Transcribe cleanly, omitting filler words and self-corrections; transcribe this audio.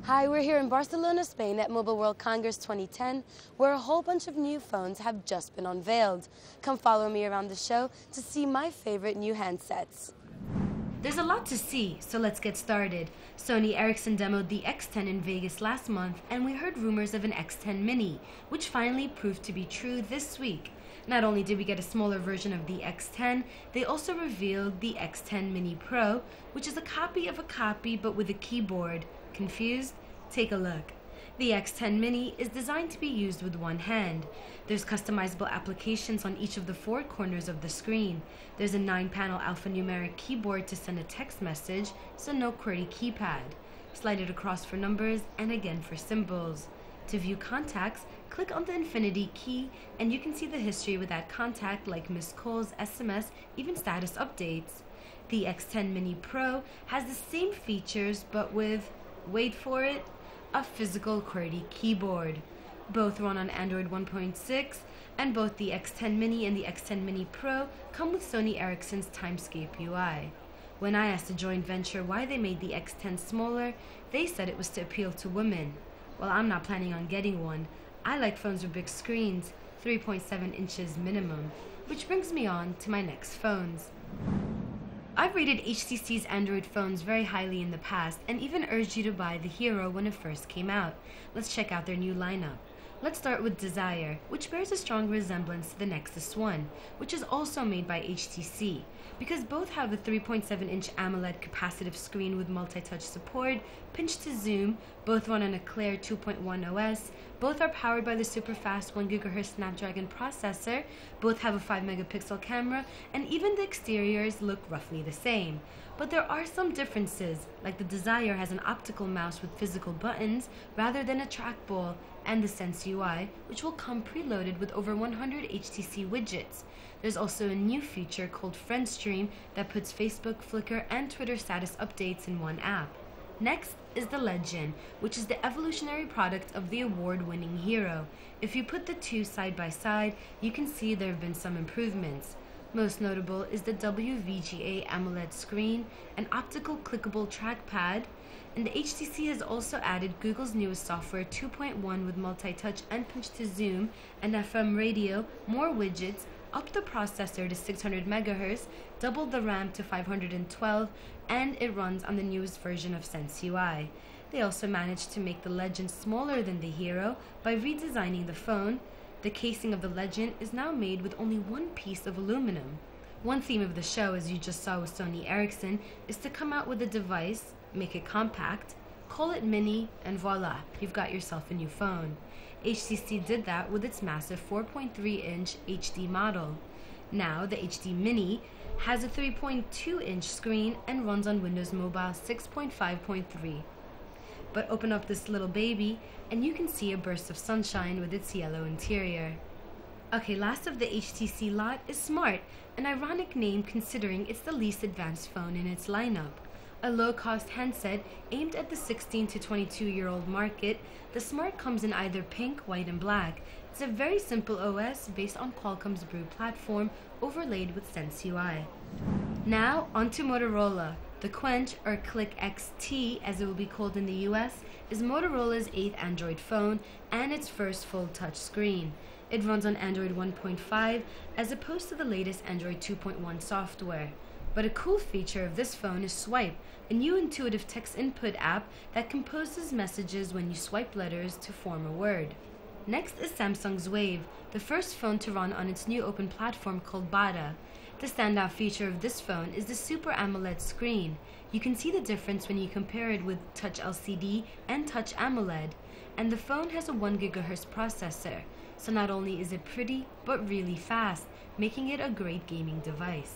Hi, we're here in Barcelona, Spain at Mobile World Congress 2010, where a whole bunch of new phones have just been unveiled. Come follow me around the show to see my favorite new handsets. There's a lot to see, so let's get started. Sony Ericsson demoed the X10 in Vegas last month, and we heard rumors of an X10 mini, which finally proved to be true this week. Not only did we get a smaller version of the X10, they also revealed the X10 Mini Pro, which is a copy of a copy but with a keyboard. Confused? Take a look. The X10 Mini is designed to be used with one hand. There's customizable applications on each of the four corners of the screen. There's a 9-panel alphanumeric keyboard to send a text message, so no QWERTY keypad. Slide it across for numbers and again for symbols. To view contacts, click on the infinity key and you can see the history with that contact, like missed calls, SMS, even status updates. The X10 Mini Pro has the same features but with, wait for it, a physical QWERTY keyboard. Both run on Android 1.6, and both the X10 Mini and the X10 Mini Pro come with Sony Ericsson's Timescape UI. When I asked the joint venture why they made the X10 smaller, they said it was to appeal to women. Well, I'm not planning on getting one. I like phones with big screens, 3.7 inches minimum, which brings me on to my next phones. I've rated HTC's Android phones very highly in the past and even urged you to buy the Hero when it first came out. Let's check out their new lineup. Let's start with Desire, which bears a strong resemblance to the Nexus 1, which is also made by HTC. Because both have a 3.7-inch AMOLED capacitive screen with multi-touch support, pinch to zoom, both run on a Clear 2.1 OS, both are powered by the super-fast 1 GHz Snapdragon processor, both have a 5-megapixel camera, and even the exteriors look roughly the same. But there are some differences, like the Desire has an optical mouse with physical buttons rather than a trackball, and the Sense UI, which will come preloaded with over 100 HTC widgets. There's also a new feature called Friend Stream that puts Facebook, Flickr, and Twitter status updates in one app. Next is the Legend, which is the evolutionary product of the award-winning Hero. If you put the two side by side, you can see there have been some improvements. Most notable is the WVGA AMOLED screen, an optical clickable trackpad, and the HTC has also added Google's newest software 2.1 with multi-touch and pinch to zoom, and FM radio, more widgets, upped the processor to 600 MHz, doubled the RAM to 512, and it runs on the newest version of Sense UI. They also managed to make the Legend smaller than the Hero by redesigning the phone. The casing of the Legend is now made with only one piece of aluminum. One theme of the show, as you just saw with Sony Ericsson, is to come out with a device, make it compact, call it mini, and voila, you've got yourself a new phone. HTC did that with its massive 4.3-inch HD model. Now, the HD Mini has a 3.2-inch screen and runs on Windows Mobile 6.5.3. But open up this little baby and you can see a burst of sunshine with its yellow interior. Okay, last of the HTC lot is Smart, an ironic name considering it's the least advanced phone in its lineup. A low-cost handset aimed at the 16 to 22-year-old market, the Smart comes in either pink, white, and black. It's a very simple OS based on Qualcomm's Brew platform overlaid with Sense UI. Now, onto Motorola. The Quench, or Cliq XT as it will be called in the US, is Motorola's 8th Android phone and its first full touch screen. It runs on Android 1.5 as opposed to the latest Android 2.1 software. But a cool feature of this phone is Swipe, a new intuitive text input app that composes messages when you swipe letters to form a word. Next is Samsung's Wave, the first phone to run on its new open platform called Bada. The standout feature of this phone is the Super AMOLED screen. You can see the difference when you compare it with Touch LCD and Touch AMOLED. And the phone has a 1 GHz processor, so not only is it pretty, but really fast, making it a great gaming device.